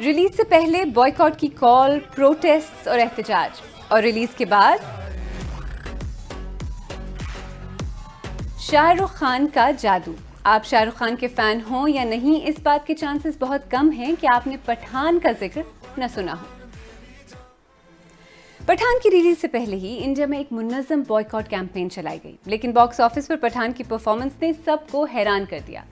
Release से पहले boycott की कॉल, प्रोटेस्ट और एहतजाज, और रिलीज के बाद शाहरुख खान का जादू। आप शाहरुख खान के फैन हो या नहीं, इस बात के चांसेस बहुत कम हैं कि आपने पठान का जिक्र न सुना हो। पठान की रिलीज से पहले ही इंडिया में एक मुन्नज़म बॉयकॉट कैंपेन चलाई गई, लेकिन बॉक्स ऑफिस पर पठान की परफॉर्मेंस ने सबको हैरान कर दिया।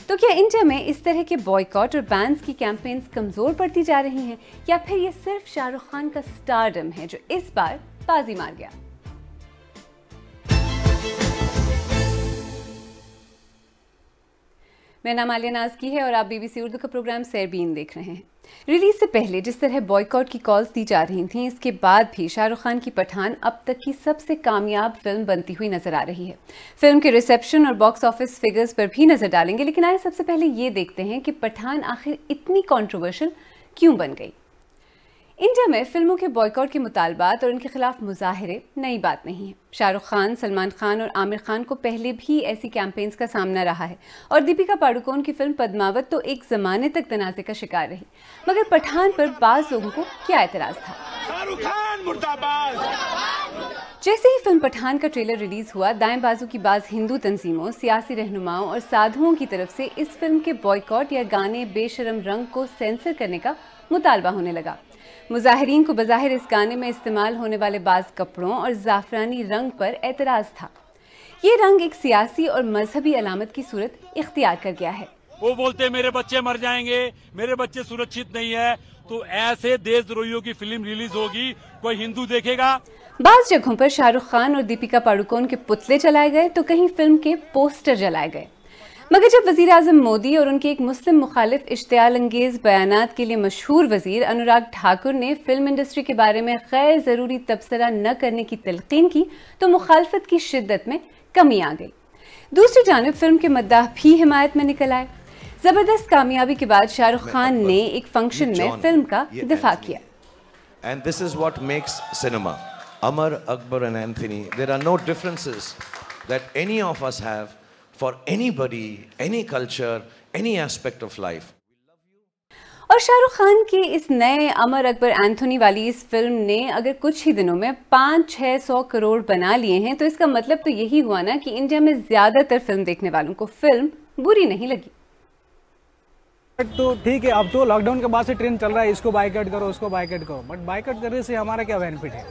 तो क्या इंडिया में इस तरह के बॉयकॉट और बैन्स की कैंपेन्स कमजोर पड़ती जा रही हैं, या फिर ये सिर्फ शाहरुख खान का स्टारडम है जो इस बार बाजी मार गया? मेरा नाम आलिया नाज़की है और आप BBC उर्दू का प्रोग्राम सैरबीन देख रहे हैं। रिलीज से पहले जिस तरह बॉयकॉट की कॉल्स दी जा रही थीं, इसके बाद भी शाहरुख खान की पठान अब तक की सबसे कामयाब फिल्म बनती हुई नजर आ रही है। फिल्म के रिसेप्शन और बॉक्स ऑफिस फिगर्स पर भी नजर डालेंगे, लेकिन आइए सबसे पहले ये देखते हैं कि पठान आखिर इतनी कंट्रोवर्शियल क्यों बन गई। इंडिया में फिल्मों के बॉयकॉट के मुतालबात और उनके खिलाफ मुजाहिरे नई बात नहीं है। शाहरुख खान, सलमान खान और आमिर खान को पहले भी ऐसी कैंपेन्स का सामना रहा है, और दीपिका पादुकोण की फिल्म पद्मावत तो एक जमाने तक तनाज़े का शिकार रही। मगर पठान पर बाज़ लोगों को क्या एतराज़ था? शाहरुख खान मुर्दाबाद। जैसे ही फिल्म पठान का ट्रेलर रिलीज हुआ, दाएं बाजू की बाज़ हिंदू तंजीमों, सियासी रहनुमाओं और साधुओं की तरफ से इस फिल्म के बॉयकॉट या गाने बेशरम रंग को सेंसर करने का मुतालबा होने लगा। मुजाहिरीन को बज़ाहिर इस गाने में इस्तेमाल होने वाले बाज़ कपड़ों और ज़ाफ़रानी रंग पर एतराज़ था। ये रंग एक सियासी और मजहबी अलामत की सूरत इख्तियार कर गया है। वो बोलते मेरे बच्चे मर जाएंगे, मेरे बच्चे सुरक्षित नहीं है, तो ऐसे देशद्रोहियों की फिल्म रिलीज होगी, कोई हिंदू देखेगा? बाज़ जगहों पर शाहरुख खान और दीपिका पादुकोण के पुतले जलाए गए तो कहीं फिल्म के पोस्टर जलाए गए। मगर जब वज़ीर आज़म मोदी और उनके एक मुस्लिम मुखालिफ इश्तियाल अंगेज बयानात के लिए मशहूर वज़ीर अनुराग ठाकुर ने फिल्म इंडस्ट्री के बारे में गैर ज़रूरी तबसरा न करने की तलकीन की, तो मुखालफत की शिद्दत में कमी आ गई। दूसरी जानिब फिल्म के मद्दाह भी हिमायत में निकल आए। जबरदस्त कामयाबी के बाद शाहरुख खान ने एक फंक्शन में फिल्म का दिफा किया। And this is what makes cinema. Amar, Akbar and Anthony, there are no differences that any of us have for anybody, any culture, any aspect of life. और शाहरुख खान के इस नए अमर, अकबर, एंथोनी वाली इस फिल्म ने अगर कुछ ही दिनों में 500-600 करोड़ बना लिए हैं, तो इसका मतलब तो यही हुआ ना कि इंडिया में ज्यादातर फिल्म देखने वालों को फिल्म बुरी नहीं लगी। तो ठीक है, अब तो लॉकडाउन के बाद से ट्रेंड चल रहा है, इसको बाइकआउट करो, उसको बाइकआउट करो, बट बाइकआउट करने से हमारा क्या बेनिफिट है?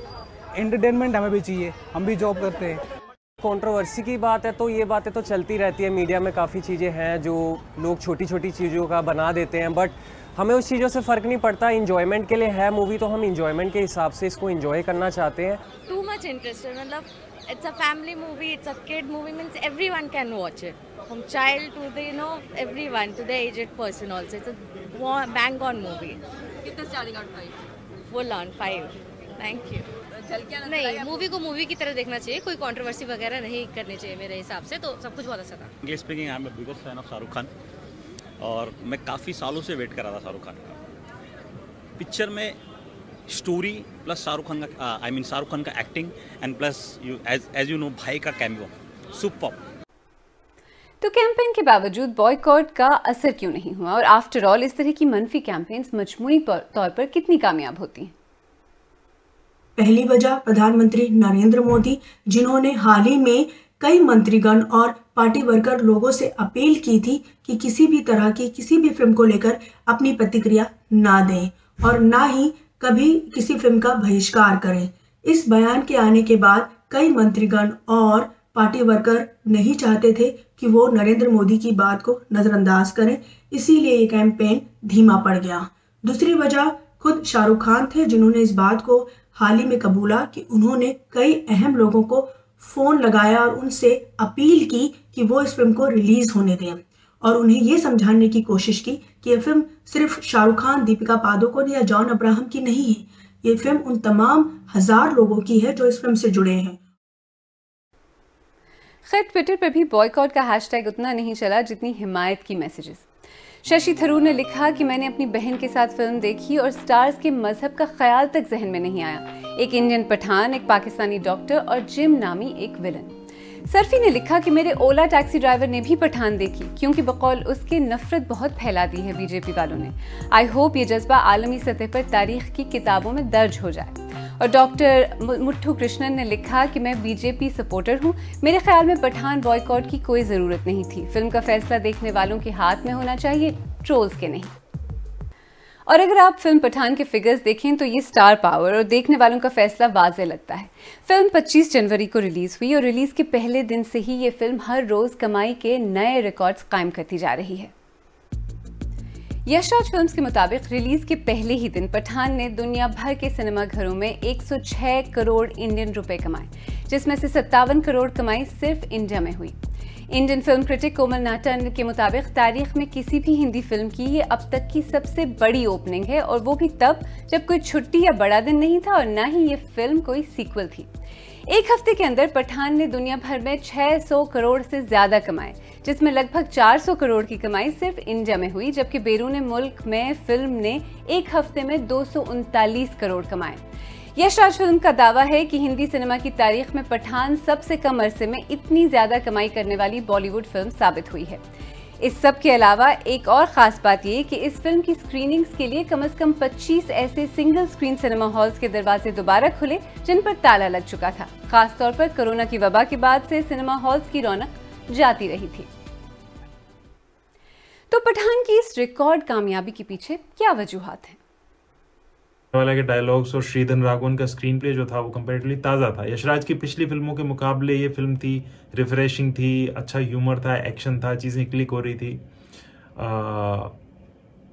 एंटरटेनमेंट हमें भी चाहिए, हम भी जॉब करते हैं। कंट्रोवर्सी की बात है तो ये बातें तो चलती रहती है, मीडिया में काफ़ी चीज़ें हैं जो लोग छोटी छोटी चीज़ों का बना देते हैं, बट हमें उस चीज़ों से फ़र्क नहीं पड़ता। इंजॉयमेंट के लिए है मूवी, तो हम इंजॉयमेंट के हिसाब से इसको इंजॉय करना चाहते हैं। टू मच इंटरेस्टेड, मतलब it's a family movie, it's a kid movie, means everyone can watch it, from child to the everyone, to the aged person also. It's a bang on movie. कितना starring out 5? Full on 5। Thank you. नहीं, movie को movie की तरह देखना चाहिए, कोई controversy वगैरह नहीं करनी चाहिए मेरे हिसाब से, तो सब कुछ बहुत अच्छा था। English speaking, I am a biggest fan of Shahrukh Khan, और मैं काफ़ी सालों से वेट कर रहा था शाहरुख खान का। पिक्चर में स्टोरी प्लस शाहरुख खान का, आई मीन शाहरुख खान का acting, and plus as you know भाई का कैमियो, सुपर। तो कैंपेन के बावजूद बॉयकॉट का असर क्यों नहीं हुआ, और आफ्टर ऑल इस तरह की मनफी कैंपेन्स मजमूई तौर पर कितनी कामयाब होती हैं? पहली वजह प्रधानमंत्री नरेंद्र मोदी, जिन्होंने हाल ही में कई मंत्रीगण और पार्टी वर्कर लोगों से अपील की थी कि किसी भी तरह की किसी भी फिल्म को लेकर अपनी प्रतिक्रिया ना दें और ना ही कभी किसी फिल्म का बहिष्कार करें। इस बयान के आने के बाद कई मंत्रीगण और पार्टी वर्कर नहीं चाहते थे कि वो नरेंद्र मोदी की बात को नजरअंदाज करें, इसीलिए ये कैंपेन धीमा पड़ गया। दूसरी वजह खुद शाहरुख खान थे, जिन्होंने इस बात को हाल ही में कबूला कि उन्होंने कई अहम लोगों को फोन लगाया और उनसे अपील की कि वो इस फिल्म को रिलीज होने दें, और उन्हें ये समझाने की कोशिश की कि ये फिल्म सिर्फ शाहरुख खान, दीपिका पादुकोण या जॉन अब्राहम की नहीं है, ये फिल्म उन तमाम 1000 लोगों की है जो इस फिल्म से जुड़े हैं। खैर, ट्विटर पर भी बॉयकॉट का हैशटैग उतना नहीं चला जितनी हिमायत की मैसेजेस। शशि थरूर ने लिखा कि मैंने अपनी बहन के साथ फिल्म देखी और स्टार्स के मजहब का ख्याल तक जहन में नहीं आया। एक इंडियन पठान, एक पाकिस्तानी डॉक्टर और जिम नामी एक विलन। सरफी ने लिखा कि मेरे ओला टैक्सी ड्राइवर ने भी पठान देखी क्योंकि बकौल उसके नफरत बहुत फैला दी है बीजेपी वालों ने। आई होप ये जज्बा आलमी सतह पर तारीख की किताबों में दर्ज हो जाए। और डॉक्टर मुट्ठू कृष्णन ने लिखा कि मैं बीजेपी सपोर्टर हूँ, मेरे ख्याल में पठान बॉयकॉट की कोई ज़रूरत नहीं थी। फिल्म का फैसला देखने वालों के हाथ में होना चाहिए, ट्रोल्स के नहीं। और अगर आप फिल्म पठान के फिगर्स देखें तो ये स्टार पावर और देखने वालों का फैसला वाज़ेह लगता है। फिल्म 25 जनवरी को रिलीज़ हुई और रिलीज़ के पहले दिन से ही ये फिल्म हर रोज़ कमाई के नए रिकॉर्ड्स कायम करती जा रही है। यशराज फिल्म्स के मुताबिक रिलीज के पहले ही दिन पठान ने दुनिया भर के सिनेमा घरों में 106 करोड़ इंडियन रुपए कमाए, जिसमें से 57 करोड़ कमाई सिर्फ इंडिया में हुई। इंडियन फिल्म क्रिटिक कोमल नाटन के मुताबिक तारीख में किसी भी हिंदी फिल्म की ये अब तक की सबसे बड़ी ओपनिंग है, और वो भी तब जब कोई छुट्टी या बड़ा दिन नहीं था और ना ही ये फिल्म कोई सीक्वल थी। एक हफ्ते के अंदर पठान ने दुनिया भर में 600 करोड़ से ज्यादा कमाए, जिसमें लगभग 400 करोड़ की कमाई सिर्फ इंडिया में हुई, जबकि बैरून मुल्क में फिल्म ने एक हफ्ते में 239 करोड़ कमाए। यशराज फिल्म का दावा है कि हिंदी सिनेमा की तारीख में पठान सबसे कम अरसे में इतनी ज्यादा कमाई करने वाली बॉलीवुड फिल्म साबित हुई है। इस सब के अलावा एक और खास बात ये कि इस फिल्म की स्क्रीनिंग्स के लिए कम से कम 25 ऐसे सिंगल स्क्रीन सिनेमा हॉल्स के दरवाजे दोबारा खुले जिन पर ताला लग चुका था। खासतौर पर कोरोना की वबा के बाद से सिनेमा हॉल्स की रौनक जाती रही थी। तो पठान की इस रिकॉर्ड कामयाबी के पीछे क्या वजूहात हैं? वाला के डायलॉग्स और श्रीधर राघवन का स्क्रीन प्ले जो था वो कंपैरेटिवली ताज़ा था। यशराज की पिछली फिल्मों के मुकाबले ये फिल्म थी रिफ्रेशिंग थी, अच्छा ह्यूमर था, एक्शन था, चीज़ें क्लिक हो रही थी।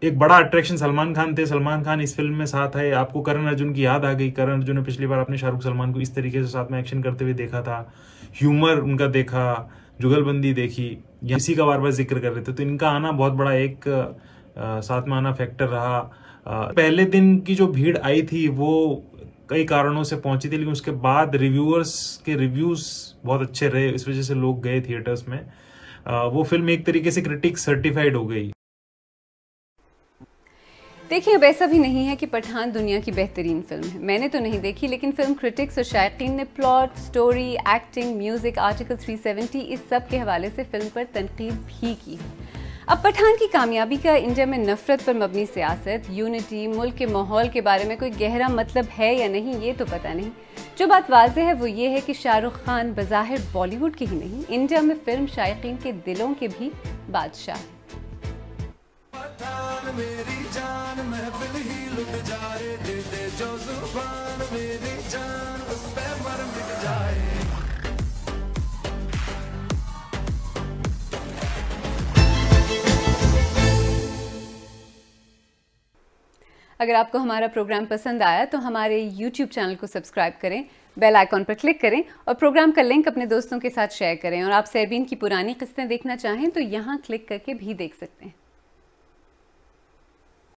एक बड़ा अट्रैक्शन सलमान खान थे। सलमान खान इस फिल्म में साथ है। आपको करण अर्जुन की याद आ गई। करण अर्जुन ने पिछली बार अपने शाहरुख सलमान को इस तरीके से साथ में एक्शन करते हुए देखा था, ह्यूमर उनका देखा, जुगलबंदी देखी, इसी का बार बार जिक्र कर रहे थे। तो इनका आना बहुत बड़ा एक साथ में आना फैक्टर रहा। पहले दिन की जो भीड़ आई थी वो कई कारणों से पहुंची थी, लेकिन उसके बाद रिव्यूअर्स के रिव्यूज बहुत अच्छे रहे, इस वजह से लोग गए थिएटर्स में। वो फिल्म एक तरीके से क्रिटिक सर्टिफाइड हो गई। देखिए, अब ऐसा भी नहीं है कि पठान दुनिया की बेहतरीन फिल्म है। मैंने तो नहीं देखी, लेकिन फिल्म क्रिटिक्स और शायकीन ने plot, story, acting, music, article 370 इस सब के हवाले से फिल्म पर तनकीद भी की है। अब पठान की कामयाबी का इंडिया में नफरत पर मबनी सियासत, यूनिटी, मुल्क के माहौल के बारे में कोई गहरा मतलब है या नहीं, ये तो पता नहीं। जो बात वाज़ेह है वो ये है कि शाहरुख खान बज़ाहिर बॉलीवुड के ही नहीं, इंडिया में फिल्म शायकीन के दिलों के भी बादशाह हैं। अगर आपको हमारा प्रोग्राम पसंद आया तो हमारे YouTube चैनल को सब्सक्राइब करें, बेल आइकॉन पर क्लिक करें और प्रोग्राम का लिंक अपने दोस्तों के साथ शेयर करें। और आप सेरबीन की पुरानी किस्तें देखना चाहें तो यहाँ क्लिक करके भी देख सकते हैं।